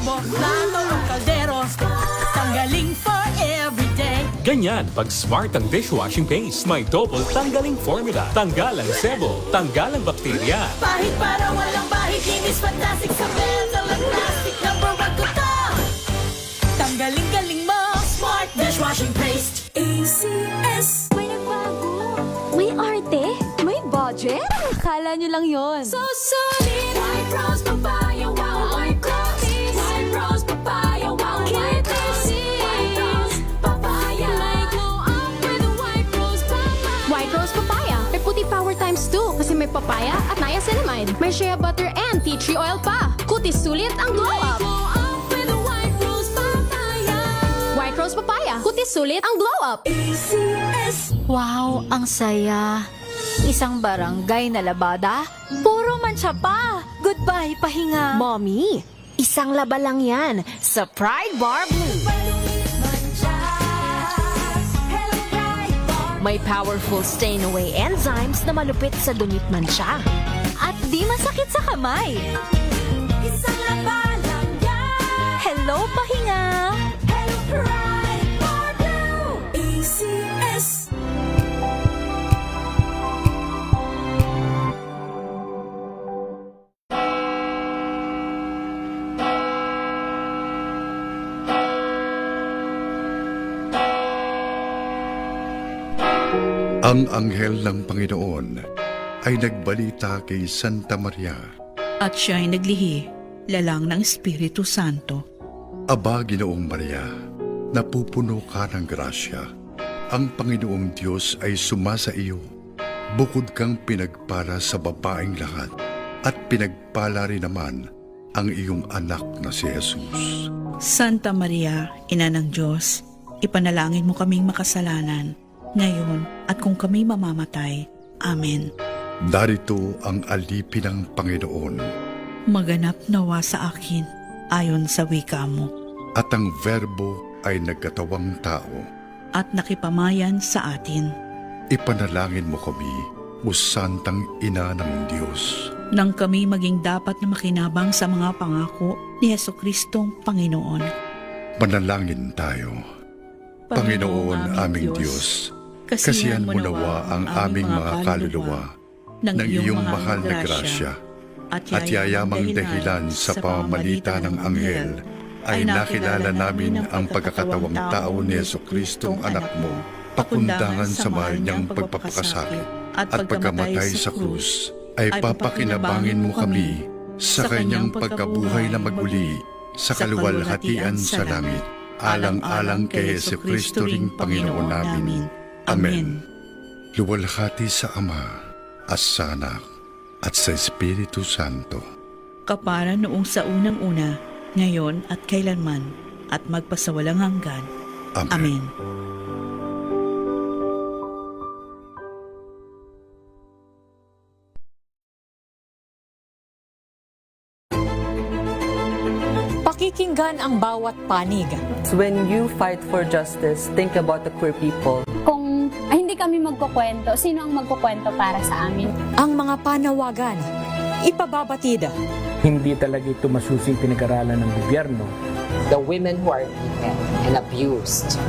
sebo, plato o kaldero. Tanggaling for everyday. Ganyan pag smart ang dishwashing paste. May double tanggaling formula. Tanggal ang sebo, tanggal ang bakterya. Pahit para walang bahid, linis fantastic sa belt. Walang plastic na bago to. Tanggaling-galing mo, smart dishwashing paste. ACS. May nagbago. May arte. May budget. Akala nyo lang yon. So solid. White Rose Papaya, wow, white cookies. White Rose Papaya, wow, white cookies. White Rose Papaya. May glow up with a White Rose Papaya. White Rose Papaya. May puti power times 2 kasi may papaya at niacinamide. May shea butter and tea tree oil pa. Kutis sulit ang glow up. Glow up with a White Rose Papaya. White Rose Papaya. Kutis sulit ang glow up. ACS. Wow, ang saya. Isang barangay na labada, puro mancha pa. Goodbye, pahinga. Mommy, isang laba lang yan sa Pride Bar Blue. May powerful stain-away enzymes na malupit sa dunit mancha. At di masakit sa kamay. Isang laba lang yan. Hello, pahinga. Hello, Pride Bar Blue. ACS. Ang anghel ng Panginoon ay nagbalita kay Santa Maria. At siya'y naglihi, lalang ng Espiritu Santo. Aba, Ginoong Maria, napupuno ka ng grasya. Ang Panginoong Diyos ay sumasa iyo. Bukod kang pinagpala sa babaeng lahat, at pinagpala rin naman ang iyong anak na si Jesus. Santa Maria, Ina ng Diyos, ipanalangin mo kaming makasalanan, ngayon at kung kami mamamatay. Amen. Darito ang alipin ng Panginoon, Maganap nawa sa akin, ayon sa wika mo, at ang Verbo ay nagkatawang tao. at nakipamayan sa atin. Ipanalangin mo kami, o Santang Ina ng Diyos. Nang kami maging dapat na makinabang sa mga pangako ni Jesukristong Panginoon. Manalangin tayo. Panginoon aming Diyos, kasihan mo nawa ang aming mga kaluluwa ng iyong mahal na grasya at yayamang dahilan sa pamamalita ng anghel ay nakilala namin ang pagkakatawang tao ni Jesukristong anak mo, pakundangan sa mahal niyang pagpapakasakit at pagkamatay sa krus, ay papakinabangin mo kami sa kanyang pagkabuhay na maguli sa kaluwalhatian sa langit, alang-alang kay Jesucristo ring Panginoon namin. Amen. Luwalhati sa Ama, at sa Anak, at sa Espiritu Santo. Kapara noong sa unang-una, ngayon at kailanman, at magpasawalang hanggan. Amen. Amen. Pakikinggan ang bawat panig. When you fight for justice, think about the queer people. Kung hindi kami magkukwento, sino ang magkukwento para sa amin? Ang mga panawagan. Ipababatid. Hindi talaga ito masusing pinag-aralan ng gobyerno. The women who are beaten and abused.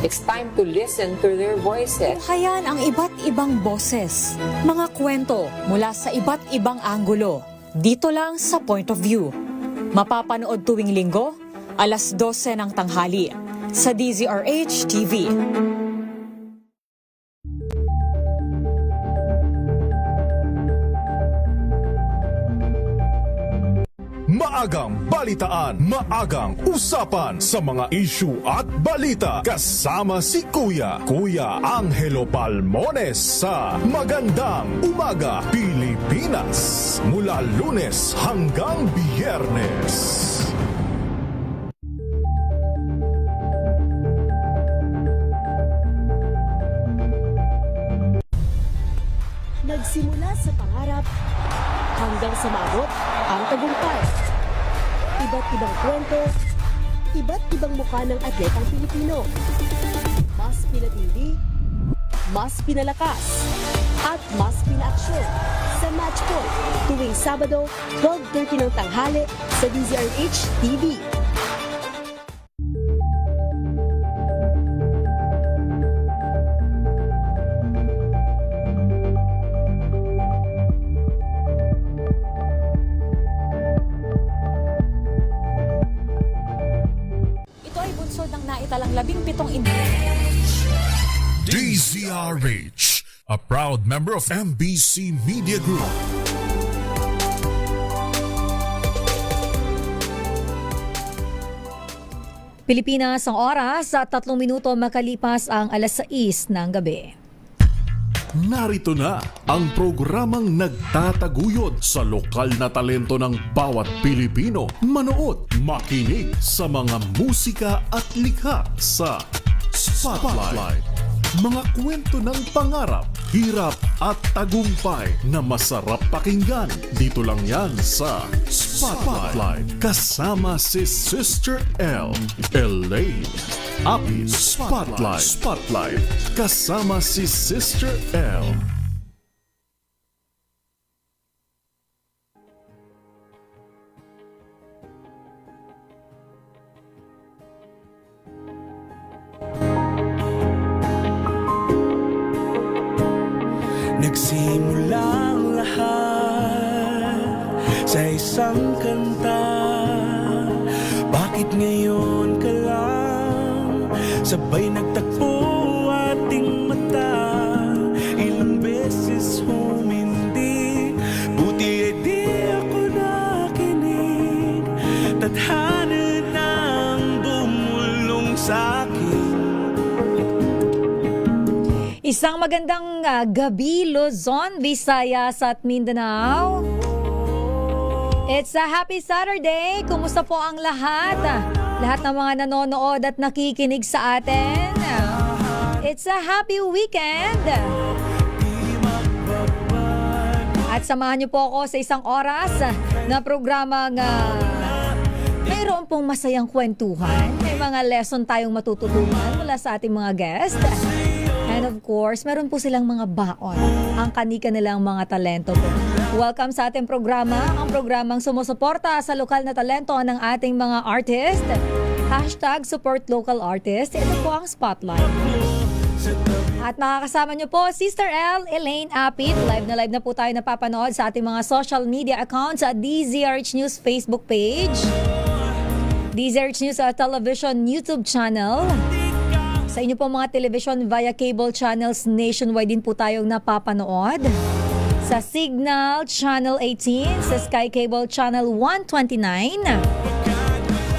It's time to listen to their voices. Tunghayan ang iba't ibang boses. Mga kwento mula sa iba't ibang anggulo. Dito lang sa Point of View. Mapapanood tuwing linggo, alas 12 ng tanghali sa DZRH TV. Maagang balitaan, maagang usapan sa mga issue at balita. Kasama si Kuya Angelo Palmones sa Magandang Umaga Pilipinas. Mula Lunes hanggang Biyernes. Nagsimula sa pangarap hanggang sa maabot ang tagumpay. Iba't ibang kwento, iba't ibang mukha ng atletang Pilipino. Mas pinatindi, mas pinalakas, at mas pinaaksyon sa Match Point tuwing Sabado, 12:30 ng tanghali sa DZRH TV. Ito ay bunsod ng naitalang 17 DZRH, a proud member of MBC Media Group. Pilipinas ang oras sa 3 minuto makalipas ang alas 6 ng gabi. Narito na ang programang nagtataguyod sa lokal na talento ng bawat Pilipino. Manood, makinig sa mga musika at likha sa Spotlight. Mga kwento ng pangarap, hirap at tagumpay na masarap pakinggan. Dito lang yan sa Spotlight. Kasama si Sister L, Elaine, Apis. Spotlight. Kasama si Sister L. Nagsimula ang lahat sa isang kanta. Bakit ngayon ka lang sabay nagtagpo ating mata? Ilang beses humindi, buti ay di ako nakinig. Tadhana nang bumulong sa'kin. Isang magandang gabi, Luzon, Visayas at Mindanao. It's a happy Saturday. Kumusta po ang lahat? Lahat ng mga nanonood at nakikinig sa atin. It's a happy weekend. At samahan niyo po ako sa isang oras na programang mayroon pong masayang kwentuhan. May mga lesson tayong matututunan mula sa ating mga guest. And of course, meron po silang mga baon, ang kanika nilang mga talento po. Welcome sa ating programa, ang programang sumusuporta sa lokal na talento ng ating mga artist. #support local artist. Ito po ang Spotlight. At makakasama nyo po, Sister L, Elaine, Apit. Live na po tayo napapanood sa ating mga social media accounts sa DZRH News Facebook page, DZRH News Television YouTube channel. Sa inyo po mga television via cable channels nationwide din po tayong napapanood. Sa Signal Channel 18, sa Sky Cable Channel 129,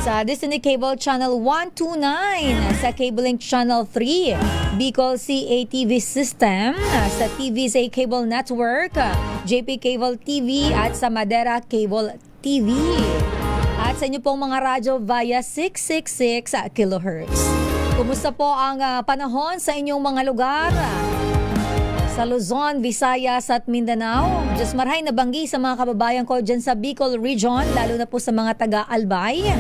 sa Disney Cable Channel 129, sa Cable Link Channel 3, Bicol CATV System, sa TVZA Cable Network, JP Cable TV at sa Madera Cable TV. At sa inyo pong mga radyo via 666 kHz. Kumusta po ang panahon sa inyong mga lugar? Sa Luzon, Visayas at Mindanao. Diyos marhay na banggi sa mga kababayan ko dyan sa Bicol Region, lalo na po sa mga taga-Albay.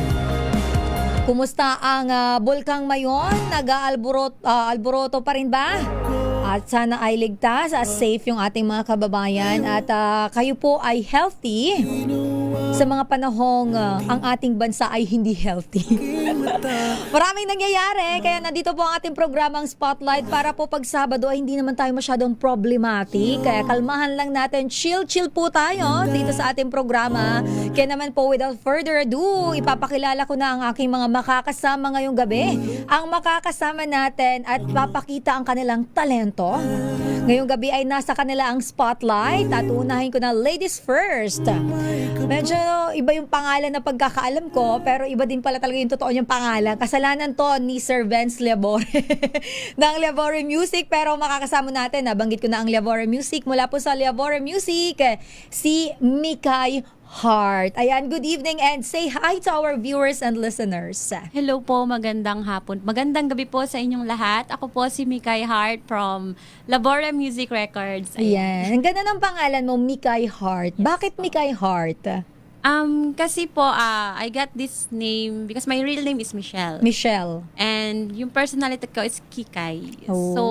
Kumusta ang Bulkang Mayon? Nag-alboroto pa rin ba? At sana ay ligtas at safe yung ating mga kababayan at kayo po ay healthy sa mga panahong ang ating bansa ay hindi healthy. Maraming nangyayari, kaya nandito po ang ating programang Spotlight para po pag Sabado ay hindi naman tayo masyadong problematic. Kaya kalmahan lang natin, chill po tayo dito sa ating programa. Kaya naman po without further ado, ipapakilala ko na ang aking mga makakasama ngayong gabi. Ang makakasama natin at papakita ang kanilang talento. Ngayong gabi ay nasa kanila ang Spotlight at unahin ko na ladies first. Medyo iba yung pangalan na pagkakaalam ko, pero iba din pala talaga yung totoo niyang pangalan. Kasalanan to ni Sir Vince Leabore ng Leabore Music, pero makakasama natin, nabanggit ko na ang Leabore Music. Mula po sa Leabore Music, si Mikay Hart. Ayan, good evening and say hi to our viewers and listeners. Hello po, magandang hapon. Magandang gabi po sa inyong lahat. Ako po si Mikay Hart from Labora Music Records. Ayan, ang ganda ng pangalan mo, Mikay Hart. Bakit Mikay Hart? Kasi po, I got this name because my real name is Michelle. Michelle. And yung personality ko is Kikay. Oh. So,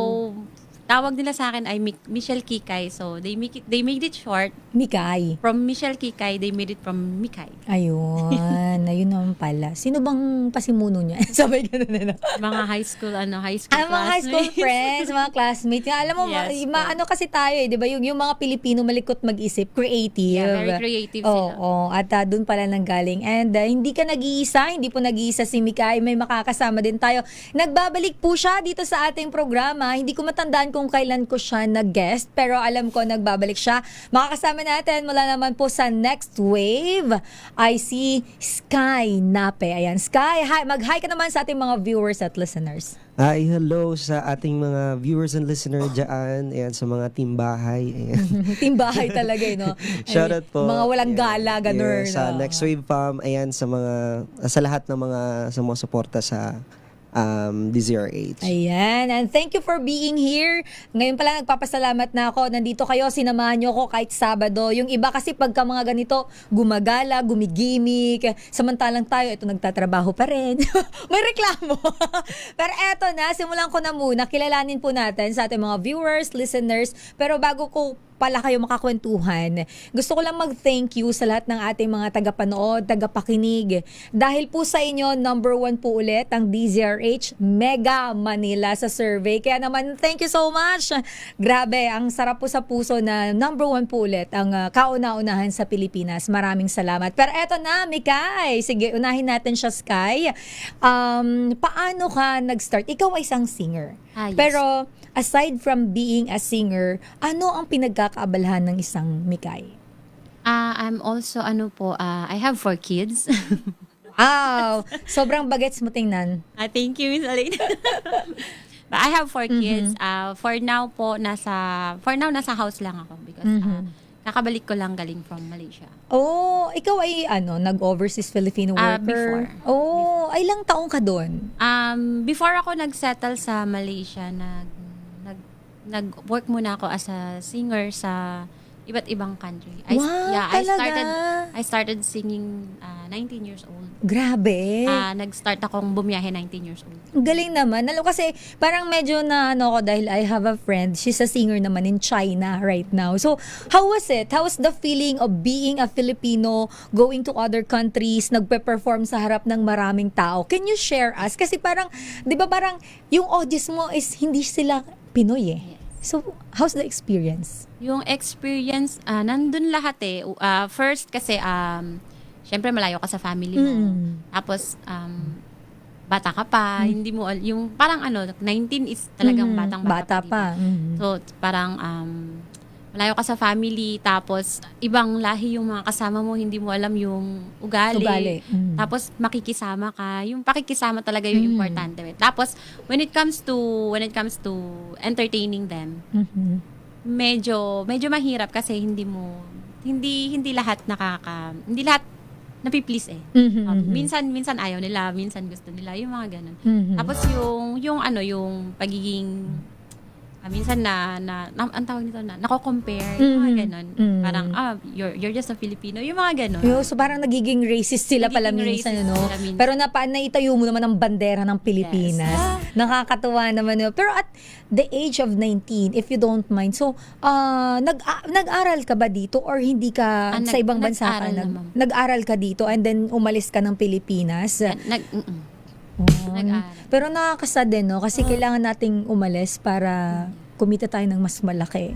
tawag nila sa akin ay Michelle Kikay. So, they made it short. Mikay. From Michelle Kikay, they made it from Mikay. Ayun. Ayun naman pala. Sino bang pasimuno niya? Sabay ganun na. Mga high school Mga high school classmates. friends, mga classmates. Alam mo, Yes, ano kasi tayo di ba? Yung mga Pilipino malikot mag-isip, creative. Yeah, very creative sila. Oo, at doon pala nanggaling. And hindi ka nag-iisa, hindi po nag-iisa si Mikay. May makakasama din tayo. Nagbabalik po siya dito sa ating programa. Hindi ko matandaan kung kailan ko siya nag-guest, pero alam ko nagbabalik siya. Makakasama natin mula naman po sa Next Wave ay si Sky Nape. Ayan, Sky, hi, mag-hi ka naman sa ating mga viewers at listeners. Hi, hello sa ating mga viewers and listeners dyan. Ayan, sa mga team bahay. Ayan. Team bahay talaga, no? Shoutout po. Mga walang gala, ganun. Yeah, sa Next Wave Fam, ayan, sa lahat ng mga sumusuporta sa DZRH. Ayan, and thank you for being here. Ngayon pala nagpapasalamat na ako. Nandito kayo, sinamahan nyo ako kahit Sabado. Yung iba kasi pagka mga ganito, gumagala, gumigimik. Samantalang tayo, ito nagtatrabaho pa rin. May reklamo. Pero eto na, simulan ko na muna. Kilalanin po natin sa ating mga viewers, listeners. Pero bago ko pala kayo makakwentuhan, gusto ko lang mag-thank you sa lahat ng ating mga tagapanood, tagapakinig. Dahil po sa inyo, number 1 po ulit ang DZRH Mega Manila sa survey. Kaya naman, thank you so much. Grabe, ang sarap po sa puso na number 1 po ulit ang kauna-unahan sa Pilipinas. Maraming salamat. Pero eto na, Mikay. Sige, unahin natin siya, Sky. Paano ka nag-start? Ikaw ay isang singer. Yes. Pero aside from being a singer, ano ang pinagkakaabalahan ng isang Mikay? I'm also, I have 4 kids. Wow! Sobrang bagets mo tingnan. Thank you, Miss Aline. But I have 4 kids. For now, nasa house lang ako because kakabalik ko lang galing from Malaysia. Oh, ikaw ay nag-overseas Filipino worker? Before. Oh, ilang taong ka doon? Before ako nag-settle sa Malaysia, nag-work muna ako as a singer sa iba't ibang country. I started singing 19 years old. Grabe. Nag-start akong bumiyahe 19 years old. Galing naman. Kasi parang medyo na ako dahil I have a friend. She's a singer naman in China right now. So, how was it? How was the feeling of being a Filipino, going to other countries, nagpe-perform sa harap ng maraming tao? Can you share us? Kasi parang, di ba parang yung audience mo is hindi sila Pinoy eh. Yes. So, how's the experience? Yung experience, nandun lahat eh. First kasi, syempre malayo ka sa family mo. Tapos, bata ka pa, hindi mo, yung parang 19 is talagang bata pa. So, parang, malayo ka sa family, tapos, ibang lahi yung mga kasama mo, hindi mo alam yung ugali. Tapos, makikisama ka. Yung pakikisama talaga yung importante. Tapos, when it comes to entertaining them, medyo mahirap kasi hindi lahat napi-please eh. Minsan ayaw nila, minsan gusto nila, yung mga ganun. Tapos yung pagiging minsan ang tawag nito nako-compare, yung mga ganun. Parang you're just a Filipino, yung mga ganun. So parang nagiging racist sila pala minsan, Pero naitayo mo naman ang bandera ng Pilipinas. Yes. Nakakatuwa naman yun. Pero at the age of 19, if you don't mind, so nag-aral ka ba dito or hindi ka sa ibang bansa ka? Nag-aral ka dito and then umalis ka ng Pilipinas? Pero nakakasad din, kasi kailangan nating umalis para kumita tayo ng mas malaki.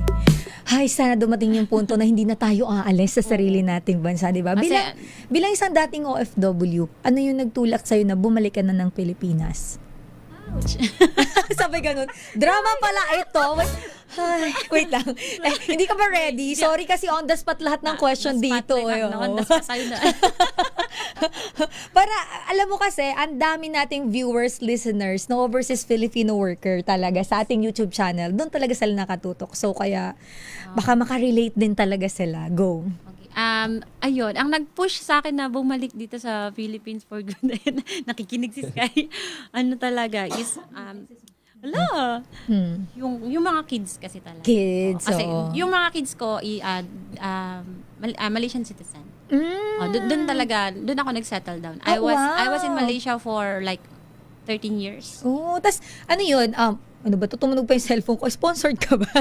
Hay, sana dumating yung punto na hindi na tayo aalis sa sarili nating bansa, di ba? Bilang isang dating OFW, ano yung nagtulak sa'yo na bumalik ka na ng Pilipinas? Ouch. Sabay ganun. Drama pala ito. Wait lang. Hindi ka ba ready? Sorry kasi on the spot lahat ng question dito. On the spot tayo na. Para, alam mo kasi, ang dami nating viewers, listeners, no overseas Filipino worker talaga sa ating YouTube channel. Doon talaga sila nakatutok. So, kaya, baka makarelate din talaga sila. Go. Ayun, ang nag-push sa akin na bumalik dito sa Philippines for good, nakikinig si Sky, talaga is, yung mga kids kasi talaga. Kids, kasi yung mga kids ko, Malaysian citizen. Doon ako nag-settle down. I was in Malaysia for like 13 years. Oh, tas ano yun? ano ba, tumunog pa yung cellphone ko, sponsored ka ba?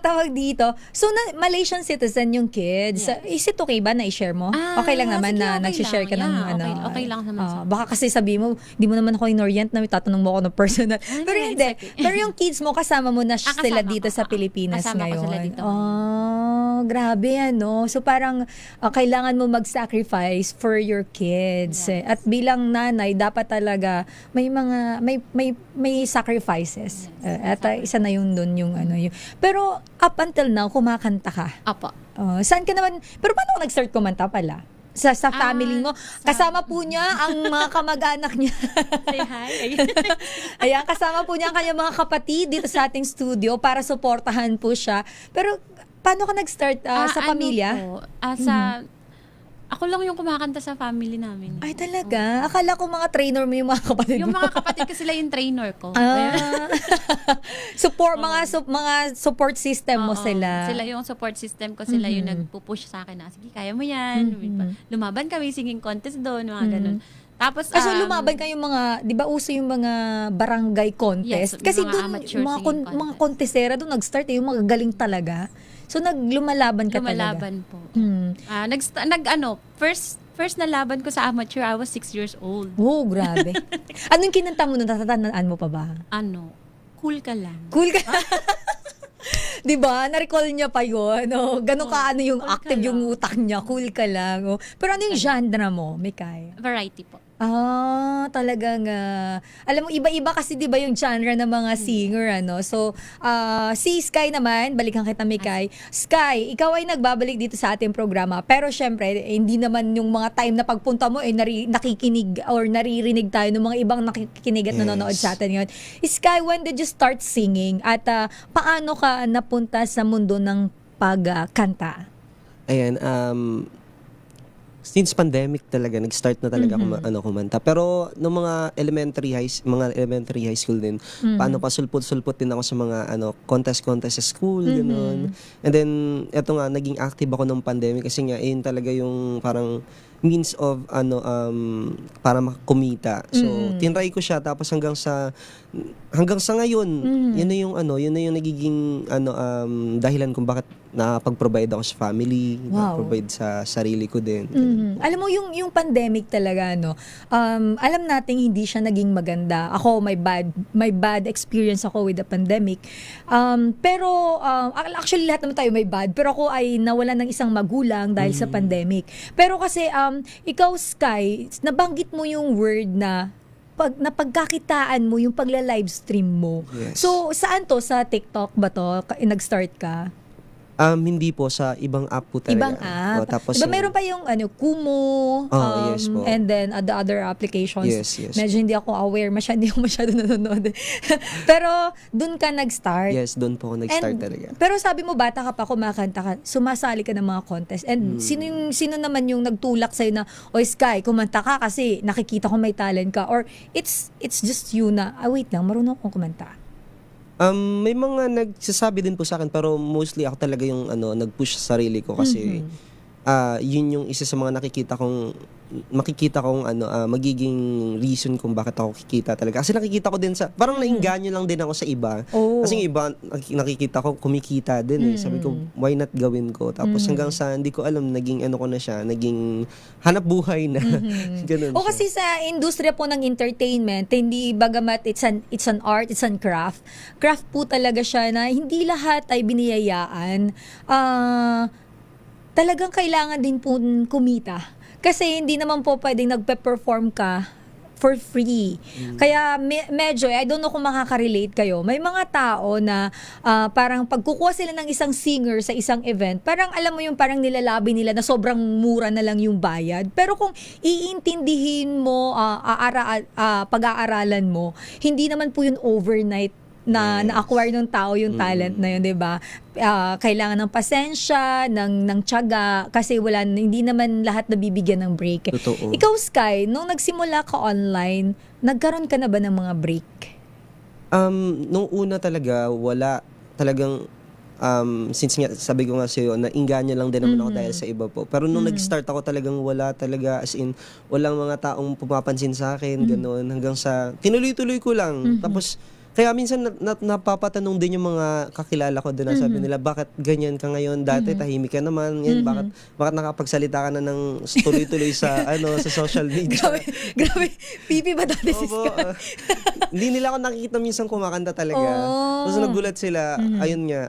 Tawag dito. So, Malaysian citizen yung kids. Is it okay ba na i-share mo? Okay lang naman sige, na okay nag-share ka lang. ng Yeah, ano. okay lang naman sa- Baka kasi sabi mo, di mo naman ako inorient na may tatanong mo ako ng personal. Pero it's hindi. okay. Pero yung kids mo, kasama mo na sila kasama dito ko. sa Pilipinas Kasama ko ngayon. sila dito. Grabe ano. So parang kailangan mo mag-sacrifice for your kids. At bilang nanay, dapat talaga may mga may sacrifices. At isa na yung dun yung ano yun. Pero up until now, kumakanta ka. Apo. Saan ka naman? Pero paano ka nag-start kumanta pala? Sa family mo. Kasama po niya ang mga kamag-anak niya. Say hi. Ayan, kasama po niya ang kanyang mga kapatid dito sa ating studio para suportahan po siya. Pero paano ka nag-start sa pamilya? Ako lang yung kumakanta sa family namin. Ay, talaga? Akala ko mga trainer mo yung mga kapatid Yung mo. mga kapatid ko sila yung trainer ko. Support, mga support system mo sila. Sila yung support system ko. Sila yung nagpupush sa akin na, sige, kaya mo yan. Lumaban kami, singing contest doon, mga ganun. Tapos, so lumaban kayong mga, di ba uso yung mga barangay contest? Yes, Kasi mga doon, amateur mga, singing mga contestera doon nag-start yung mga galing talaga. So lumalaban ka talaga. Lumalaban po. First na laban ko sa amateur, I was 6 years old. Oh, grabe. Anong kinanta mo nun? Natatandaan mo pa ba? Cool ka lang. Cool ka. Di ba? Na-recall niya pa yun. Gano'n ka yung cool active yung utak niya. Cool ka lang. Pero ano yung genre mo, Mikay? Variety po. Talagang alam mo, iba-iba kasi 'di ba yung genre ng mga singer ano. So, si Sky naman, balikan kita, Mikay. Sky, ikaw ay nagbabalik dito sa ating programa. Pero syempre, hindi naman yung mga time na pagpunta mo nakikinig or naririnig tayo ng mga ibang nakikinig at nanonood sa atin ngayon. Sky, when did you start singing? At paano ka napunta sa mundo ng pagkanta? Ayan, since pandemic talaga nag-start na talaga kumanta. Pero nung mga elementary high school din, paano pa sulpot din ako sa mga contest sa school, ganoon. And then eto nga, naging active ako nung pandemic kasi nga yun talaga yung parang means of para makumita. So tinry ko siya, tapos hanggang sa ngayon, yun na yung nagiging dahilan kung bakit nakapag-provide ako sa family, provide sa sarili ko din. Alam mo yung pandemic talaga alam nating hindi siya naging maganda. Ako may bad experience ako with the pandemic. Pero actually lahat naman tayo may bad, pero ako ay nawalan ng isang magulang dahil sa pandemic. Pero kasi ikaw, Sky, nabanggit mo yung word na pagkakitaan mo yung pagla-livestream mo. Yes. So saan to? Sa TikTok ba to? Nag-start ka? Hindi po, sa ibang app po talaga. Ibang app. Tapos diba meron pa yung Kumu, yes po. and then the other applications. Yes. Medyo hindi ako aware, hindi ako masyado nanonood. Pero dun ka nag-start. Yes, doon po ako nag-start talaga. Pero sabi mo, bata ka pa, kumakanta ka, sumasali ka ng mga contest. And sino naman yung nagtulak sa'yo na, Sky, kumanta ka kasi nakikita ko may talent ka. Or it's just you na, wait lang, marunong akong kumanta. May mga nagsasabi din po sa akin, pero mostly ako talaga yung nag-push sa sarili ko kasi yun yung isa sa mga makikita kong magiging reason kung bakit ako kikita talaga. Kasi nakikita ko din parang nainganyo lang din ako sa iba. Kasi yung iba nakikita ko kumikita din Sabi ko, why not gawin ko? Tapos hanggang sa hindi ko alam, naging ko na siya, naging hanap buhay na. Ganun siya. Kasi sa industriya po ng entertainment, hindi bagamat it's an art, it's an craft. Craft po talaga siya na hindi lahat ay biniyayaan. Talagang kailangan din po kumita. Kasi hindi naman po pwedeng nagpe-perform ka for free. Kaya medyo, I don't know kung makaka-relate kayo, may mga tao na parang pagkukuha sila ng isang singer sa isang event, parang alam mo yung parang nilalabi nila na sobrang mura na lang yung bayad. Pero kung iintindihin mo, pag-aaralan mo, hindi naman po yun overnight na na-acquire ng tao yung talent na yun, 'di ba? Kailangan ng pasensya, ng tiyaga, kasi hindi naman lahat nabibigyan ng break. Totoo. Ikaw, Sky, nung nagsimula ka online, nagkaroon ka na ba ng mga break? Nung una talaga, wala talagang since nga sabi ko nga sa'yo, nainganyo lang din naman ako dahil sa iba po. Pero nung nag-start ako, talagang wala talaga, as in, walang mga taong pumapansin sa akin, gano'n, hanggang sa tinuloy-tuloy ko lang. Tapos Kaya minsan napapatanong din yung mga kakilala ko doon. Sabi nila, bakit ganyan ka ngayon? Dati tahimik ka naman. Ngayon, bakit nakapagsalita ka na ng tuloy-tuloy sa sa social media? Grabe. Pipi ba dati si Opo, Sky? hindi nila ako nakikita minsan kumakanta talaga. Tapos nagulat sila. Ayun nga,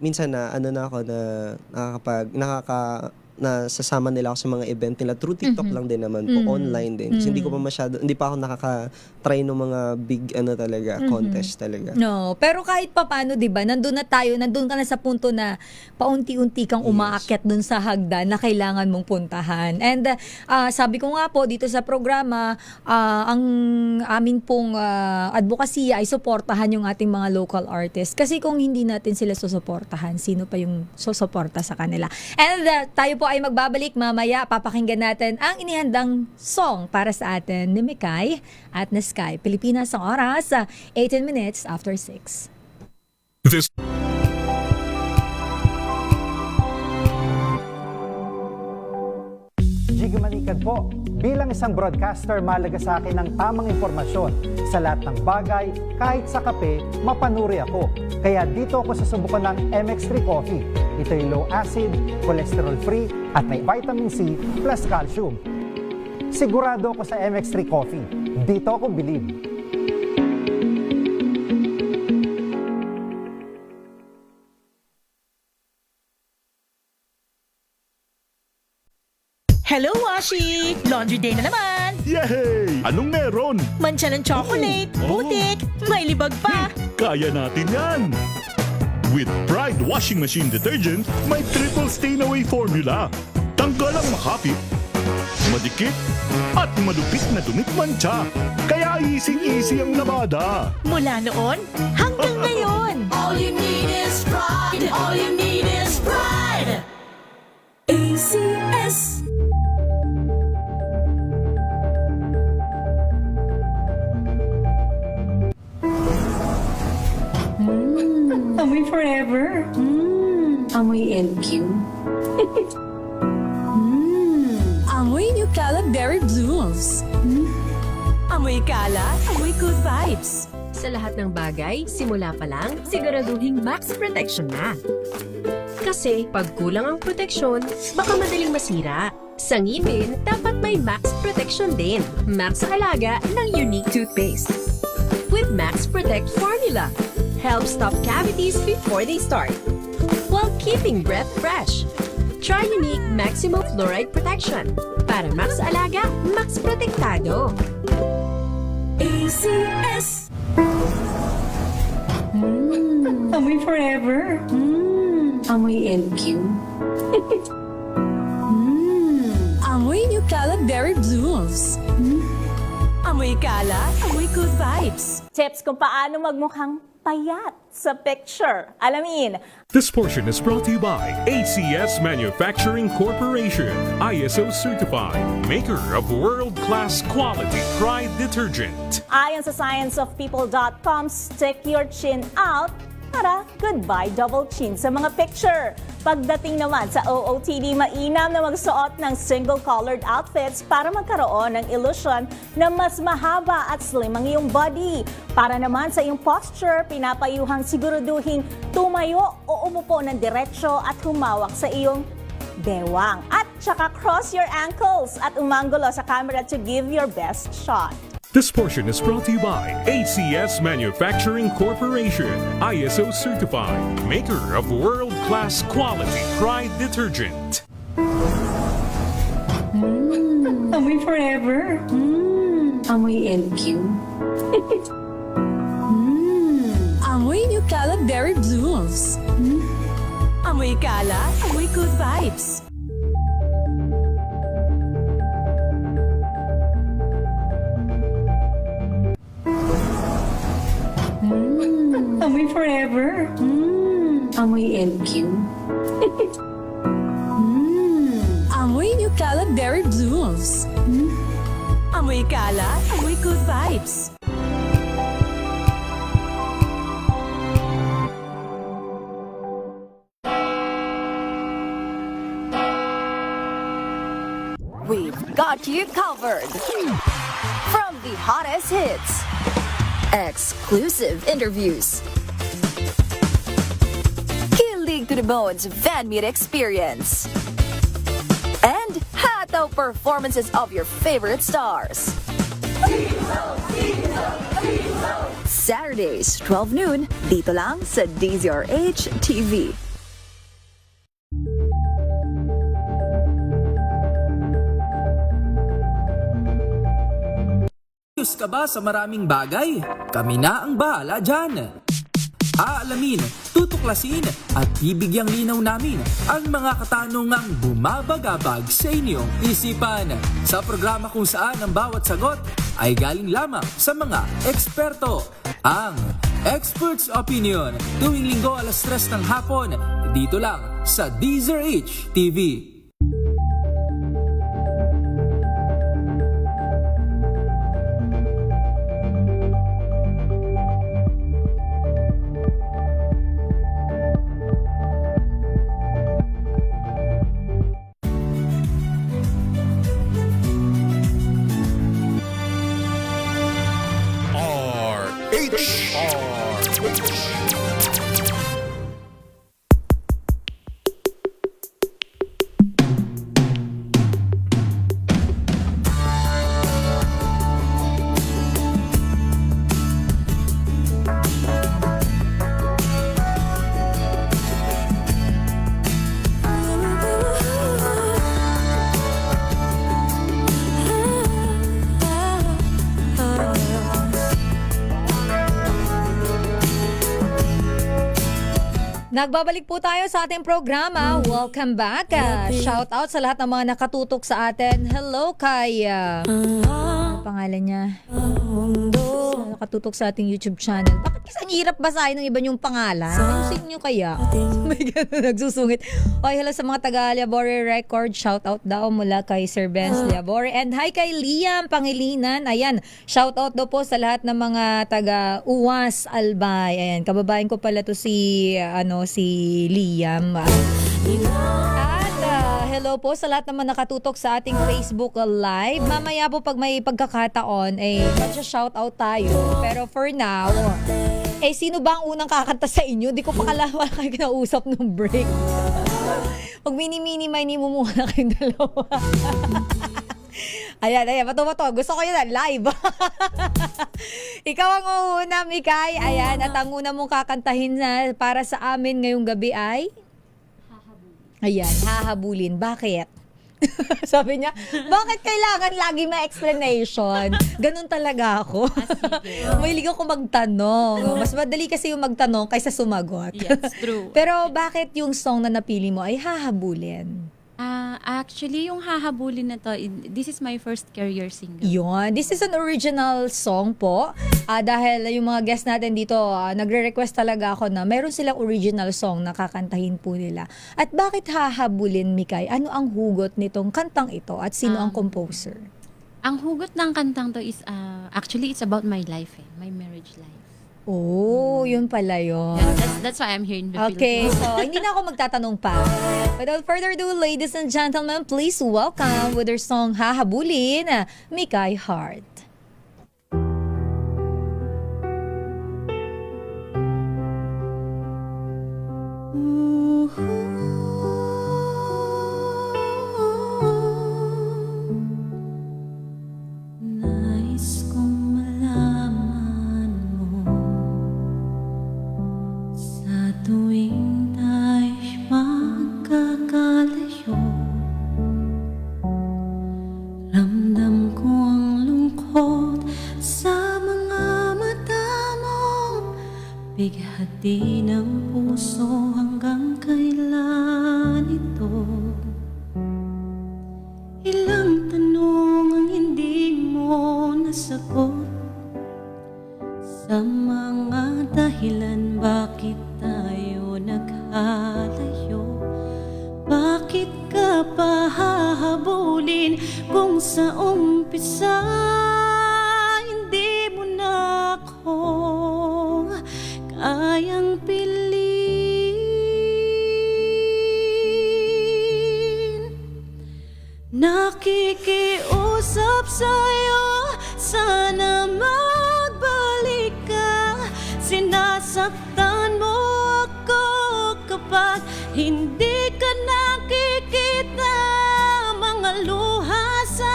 minsan na nasasama nila ako sa mga event nila through TikTok lang din naman po, online din. Kasi hindi pa ako nakaka-try ng mga big contest talaga. No, pero kahit papaano, 'di ba? Nandun ka na sa punto na paunti-unti kang umaakyat dun sa hagdan na kailangan mong puntahan. And sabi ko nga po dito sa programa, ang amin pong advokasya ay suportahan yung ating mga local artists. Kasi kung hindi natin sila susuportahan, sino pa yung susuporta sa kanila? And tayo po ay magbabalik mamaya. Papakinggan natin ang inihandang song para sa atin ni Mikay at na Sky. Pilipinas ang oras, 18 minutes after 6. This Jiggy Manikad po. Bilang isang broadcaster, mahalaga sa akin ang tamang impormasyon sa lahat ng bagay. Kahit sa kape, mapanuri ako. Kaya dito ako susubukan ng MX3 Coffee. Ito'y low acid, cholesterol free, at may vitamin C plus calcium. Sigurado ako sa MX3 Coffee. Dito ako bilib. Hello, Washi! Laundry day na naman! Yay! Anong meron? Mancha ng chocolate, putik, may libag pa! Kaya natin yan! With Pride Washing Machine Detergent, may triple stain-away formula. Tanggal ang makapit, madikit, at malupit na dumit mancha. Kaya easy-easy ang labada. Mula noon hanggang ngayon! All you need is pride. All you need is pride. ACS. Amoy forever. Amoy LQ. Amoy New Caleb Berry Blues. Amoy kala, amoy good vibes. Sa lahat ng bagay, simula pa lang, siguraduhing max protection na. Kasi pag kulang ang proteksyon, baka madaling masira. Sa ngipin, dapat may max protection din. Max Alaga ng Unique Toothpaste. With Max Protect Formula. Help stop cavities before they start, while keeping breath fresh. Try Unique Maximum Fluoride Protection. Para Max Alaga, Max Protektado. ACS. Amoy forever. Amoy LQ. Amoy New Caleb Berry Blues. Amoy kala, amoy good vibes. Tips kung paano magmukhang payat sa picture. Alamin. This portion is brought to you by ACS Manufacturing Corporation, ISO certified, maker of world-class quality Pride detergent. Ayon sa scienceofpeople.com, stick your chin out para goodbye double chin sa mga picture. Pagdating naman sa OOTD, mainam na magsuot ng single-colored outfits para magkaroon ng illusion na mas mahaba at slim ang iyong body. Para naman sa iyong posture, pinapayuhang siguraduhin tumayo o umupo ng diretsyo at humawak sa iyong bewang. At saka cross your ankles at umanggulo sa camera to give your best shot. This portion is brought to you by ACS Manufacturing Corporation, ISO certified, maker of world-class quality Pride detergent. Amoy forever. Amoy LQ. Amoy New Caleb Berry Blues. Amoy kala, amoy good vibes. Amoy forever. Amoy LQ. Amoy New Caleb Berry Blues. Amoy kala, amoy good vibes. We've got you covered. From the hottest hits exclusive interviews, kilig to the bones fan meet experience, and hataw performances of your favorite stars. Saturdays, 12 noon, dito lang sa DZRH TV. Curious ka ba sa maraming bagay? Kami na ang bahala dyan. Aalamin, tutuklasin at bibigyang linaw namin ang mga katanungang bumabagabag sa inyong isipan. Sa programa kung saan ang bawat sagot ay galing lamang sa mga eksperto. Ang Expert's Opinion, tuwing linggo alas 3 ng hapon, dito lang sa DZRH TV. Nagbabalik po tayo sa ating programa. Welcome back. Shout out sa lahat ng mga nakatutok sa atin. Hello kay ano pangalan niya? Nakatutok sa ating YouTube channel. Bakit kasi ang hirap basahin ng iba niyong pangalan? Ayusin niyo kaya? May ganun nagsusungit. Okay, hello sa mga taga Liabore Record. Shout out daw mula kay Sir Benz Liabore. And hi kay Liam Pangilinan. Ayan, shout out daw po sa lahat ng mga taga Uwas Albay. Ayan, kababayan ko pala to si si Liam. At hello po sa lahat naman nakatutok sa ating Facebook Live. Mamaya po pag may pagkakataon, mag-shout out tayo. Pero for now, sino ba ang unang kakanta sa inyo? Di ko pa wala kayo kinausap nung break. Pag mini-mini-mini mo muna kayong dalawa. Ayan, bato-bato. Gusto ko yun live. Ikaw ang una, Mikay. Ayan, at ang una mong kakantahin na para sa amin ngayong gabi ay? Ayan, hahabulin. Bakit? Sabi niya, bakit kailangan lagi may explanation? Ganun talaga ako. Mahilig ako magtanong. Mas madali kasi yung magtanong kaysa sumagot. Yes, true. Pero bakit yung song na napili mo ay hahabulin? Actually, yung hahabulin na to, this is my first career single. Yun. This is an original song po. Dahil yung mga guests natin dito, nagre-request talaga ako na meron silang original song na kakantahin po nila. At bakit hahabulin, Mikay? Ano ang hugot nitong kantang ito? At sino ang composer? Ang hugot ng kantang to is, actually, it's about my life, my marriage life. Oh, yun pala yun. That's why I'm here in the Okay, Philippines. so hindi na ako magtatanong pa. Without further ado, ladies and gentlemen, please welcome with their song Hahabulin, Mikay Hart. Nais kong malaman mo sa tuwing tayo'y magkakalayo. Ramdam ko ang lungkot sa mga mata mo. Bighati ng puso hanggang kailan ito. Ilang tanong ang hindi mo nasagot sa mga dahilan bakit tayo naghalayo. Bakit ka pa hahabulin kung sa umpisa hindi mo na ako kayang piliin? Nakikiusap sa'yo, sana magbalik ka. hindi ka nakikita. Mga luha sa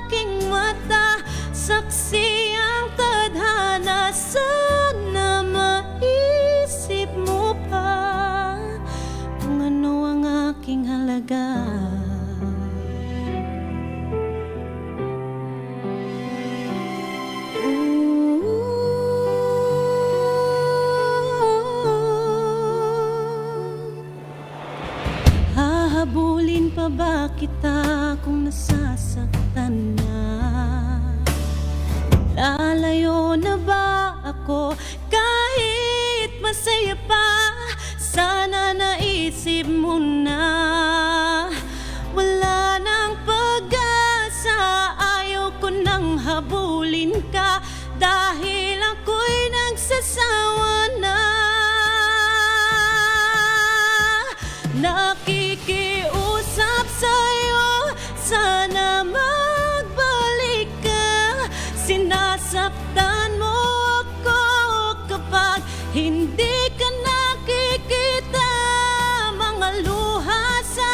aking mata, saksi ang tadhana. Sana maisip mo pa kung ano ang aking halaga. Hahabulin pa ba kita kung nasasaktan na? Lalayo na ba ako kahit masaya pa? Sana naisip mo na wala nang pag-asa. Ayaw ko nang habulin ka dahil ako'y nagsasawa na. Nakikiusap sa'yo, sana magbalik ka. Sinasaktan mo ako kapag hindi ka nakikita. Mga luha sa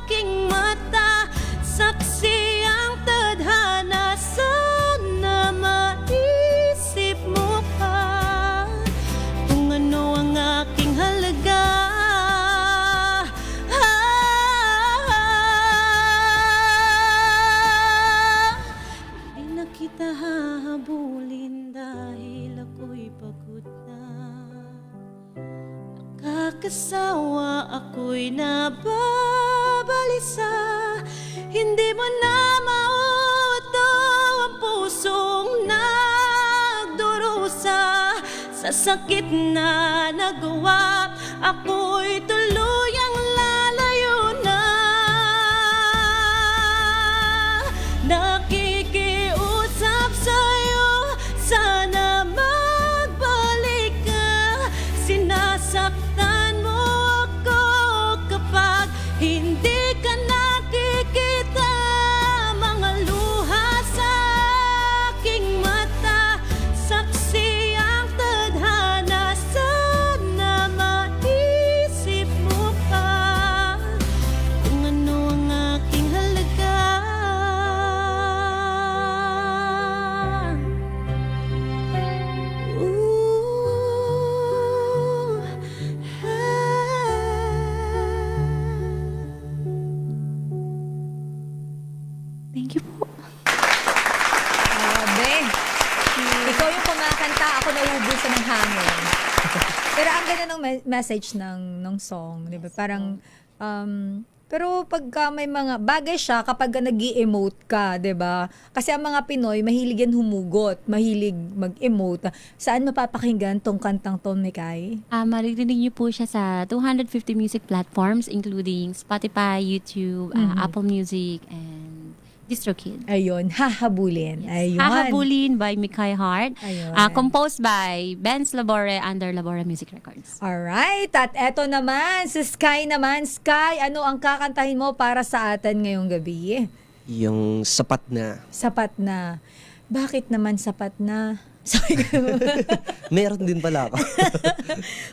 aking mata, saksi ang tadhana. Sana maisip mo pa kung ano ang aking halaga. Kita hahabulin dahil ako'y pagod na. Nakakasawa, ako'y nababalisa. Hindi mo na mauto ang pusong nagdurusa. Sa sakit na nagawa, ako'y tuluyang lalayo na. Nakikiusap sa'yo, sana magbalik ka. Sinasaktan mo ako kapag hindi ka nakikita. Mga luha sa aking mata, saksi ang tadhana. Sana maisip mo pa kung ano ang aking halaga. Thank you po. Grabe. Ikaw yung kumakanta, ako nauubusan ng hangin. Pero ang ganda ng message ng song, di ba? Parang, pero pagka may mga bagay siya kapag nag-i-emote ka, di ba? Kasi ang mga Pinoy, mahilig yan humugot, mahilig mag-emote. Saan mapapakinggan tong kantang to, Mikay? Maririnig niyo po siya sa 250 music platforms including Spotify, YouTube, Apple Music, and DistroKid. Ayun, Hahabulin. Ayun. Hahabulin by Mikay Hart. Ayun. Composed by Benz Labore under Labore Music Records. Alright, at eto naman, si Sky naman. Sky, ano ang kakantahin mo para sa atin ngayong gabi? Yung Sapat Na. Sapat na. Bakit naman sapat na? Sabi ko. Meron din pala ako.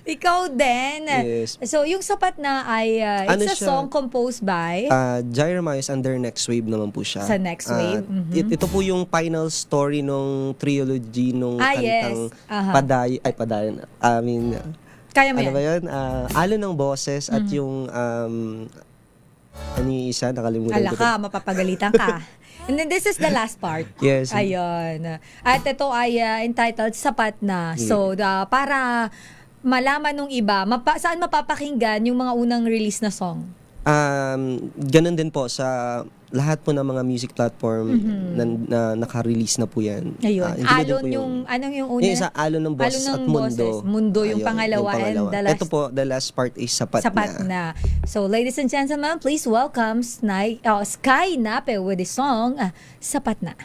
Ikaw din. Yes. So, yung Sapat Na ay Ano it's a siya? song composed by Jeremiah's under Next Wave naman po siya. Sa Next Wave. Ito po yung final story nung trilogy nung kantang yes. Aha. Padayon. Kaya mo Ano yan? ba yun? Alon ng Boses at yung ano yung isa? Nakalimutan Ala ko. ka, mapapagalitan ka. And then this is the last part. Yes. Ayun. At ito ay entitled Sapat Na. So, para malaman nung iba, saan mapapakinggan yung mga unang release na song? Ganun din po sa lahat po ng mga music platform na naka-release na po yan. Ayun. Alon yung, anong yung una? Yung isa, Alon ng Boses at Mundo. Boses. Mundo yung Ayun, pangalawa. And the last, ito po, the last part is Sapat Na. So, ladies and gentlemen, please welcome Sky Nape with the song Sapat Na.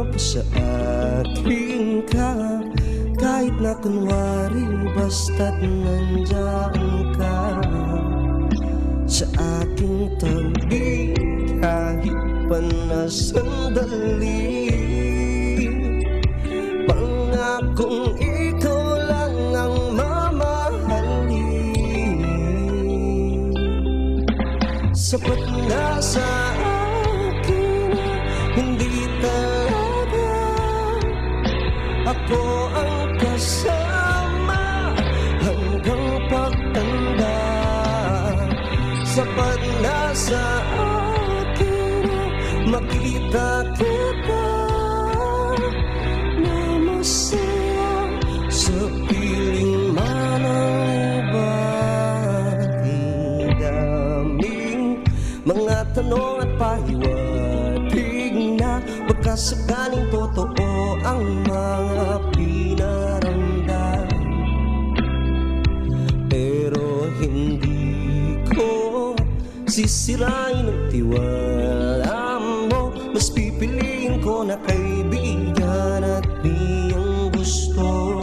pa sa akin ka, kahit na kunwari basta't nandiyan ka sa aking tabi, kahit pa na sandali. Pangakong ikaw lang ang mamahalin. Sapat na sa akin, hindi talaga ako ang kasama hanggang pagtanda. Sapat na sa akin, makita kita na masaya sa piling man ang iba. Daming mga tanong at pahiwatig na baka sakaling totoo ang mga pinaramdam, pero hindi ko sisirain ang tiwala mo. Mas pipiliin ko na kaibigan at iyong gusto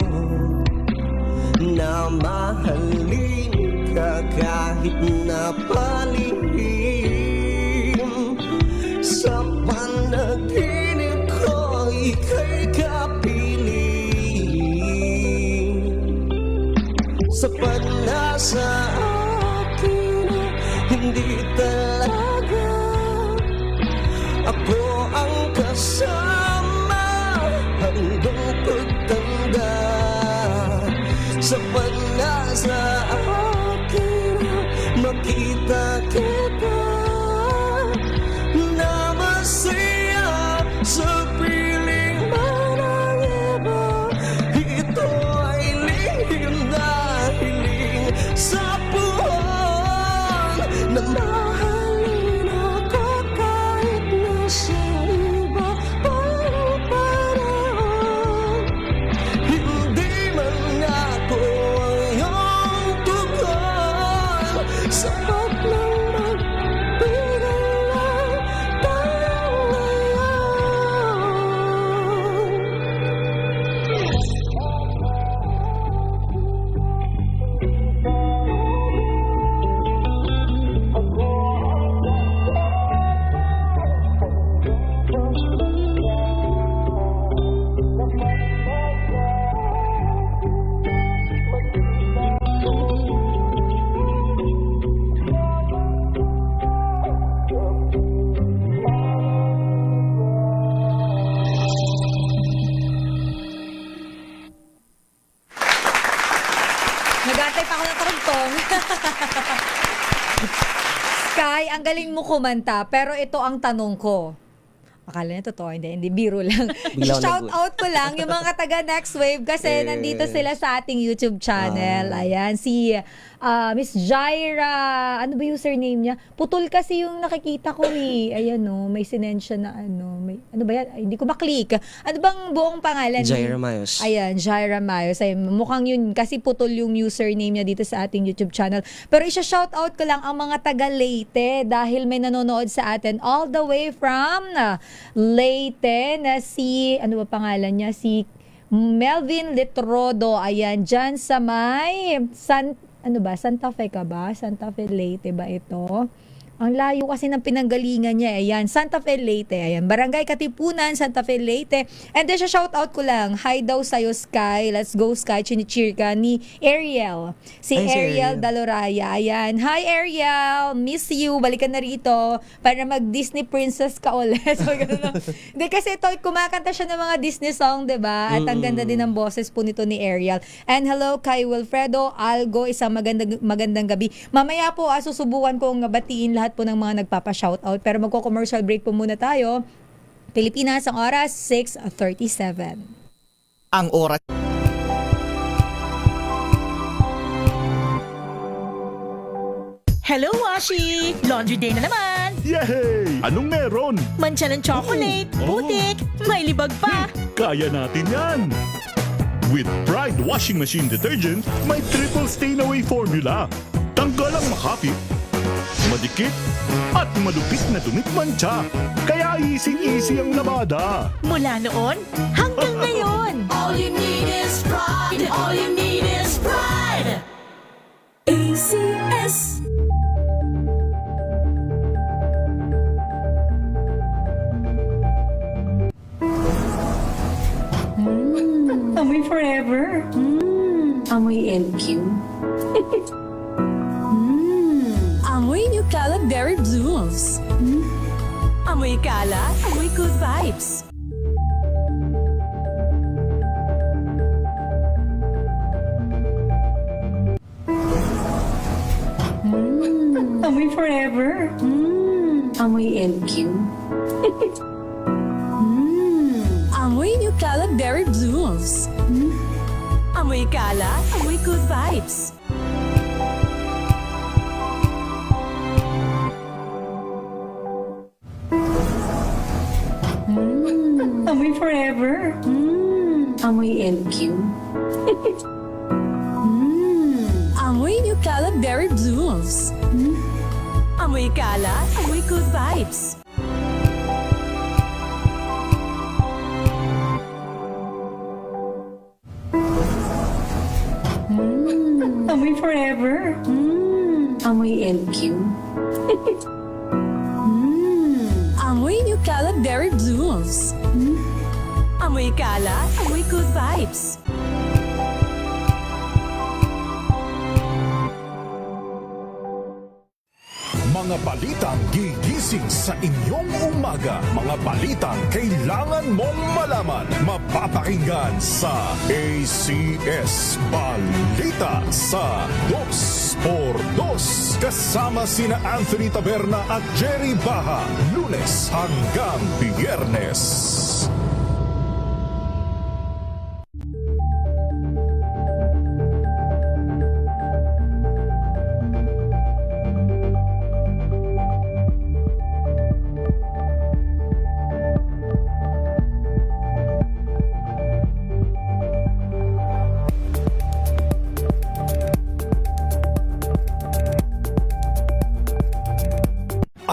na mahalin ka kahit na palihim. Sa panaginip ko, ika'y kapiling. Sapat na sa akin, hindi talaga ako ang kasama hanggang pagtanda. Sapat na sa akin, makita kita na masaya sa piling man ang iba. Ito ay lihim na hiling sa puwan na mahalin ako kahit nasa iba pang panahon. Hindi man ako ang iyong tugon, sapat lang magbigay lang tayo Nag-aantay pa ako ng karugtong. Sky, ang galing mo kumanta, pero ito ang tanong ko. Akala niya totoo, hindi biro lang. Shout out ko lang yung mga taga Next Wave kasi nandito sila sa ating YouTube channel. Ayan, si Miss Jaira, ano ba username niya? Putol kasi yung nakikita ko eh. Ayan no, may sinend siya na may, ano ba yan? Ay, hindi ko maklik. Ano bang buong pangalan? Jaira Mayos. Ayan, Jaira Mayos. Ay, mukhang yun kasi putol yung username niya dito sa ating YouTube channel. Pero isa-shout out ko lang ang mga taga Leyte dahil may nanonood sa atin all the way from Leyte na si, ano ba pangalan niya? Si Melvin Litrodo. Ayan, dyan sa may Santa Fe ka ba? Santa Fe Leyte ba ito? Ang layo kasi ng pinanggalingan niya. Ayan, Santa Fe Leyte. Ayan, Barangay Katipunan, Santa Fe Leyte. And then, shout out ko lang. Hi daw sa'yo, Sky. Let's go, Sky. Chinicheer ka ni Ariel. Si Ariel Daloraya. Ayan. Hi, Ariel. Miss you. Balikan na rito para mag-Disney princess ka ulit. So, hindi, kasi ito, kumakanta siya ng mga Disney song, diba? At ang ganda din ng boses po nito ni Ariel. And hello kay Wilfredo Algo. Isang magandang gabi. Mamaya po, susubukan kong batiin lahat po ng mga nagpapa-shoutout. Pero magko-commercial break po muna tayo. Pilipinas, ang oras, 6:37. Ang oras. Hello, Washi! Laundry day na naman! Yay! Anong meron? Mancha ng chocolate, putik, may libag pa. Kaya natin yan! With Pride Washing Machine Detergent, may triple stain away formula. Tanggal ang makapit, madikit, at malupit na dumikmantsa. Kaya easy-easy ang labada. Mula noon hanggang ngayon. All you need is pride. All you need is pride. ACS. Amoy forever. Amoy LQ. Amoy New Caleb Berry Blues. Amoy kala, amoy good vibes. Amoy forever. Amoy LQ. Amoy New Caleb Berry Blues. Amoy kala, amoy good vibes. Amoy forever. Amoy LQ. Amoy New Caleb Berry Blues. Amoy kala, amoy good vibes. Amoy forever. Amoy LQ. Amoy New Caleb Berry Blues. Amoy kala, amoy good vibes. Mga balitang gigising sa inyong umaga. Mga balitang kailangan mong malaman. Mapapakinggan sa ACS Balita sa 2x2. Kasama sina Anthony Taberna at Jerry Baha. Lunes hanggang Biyernes.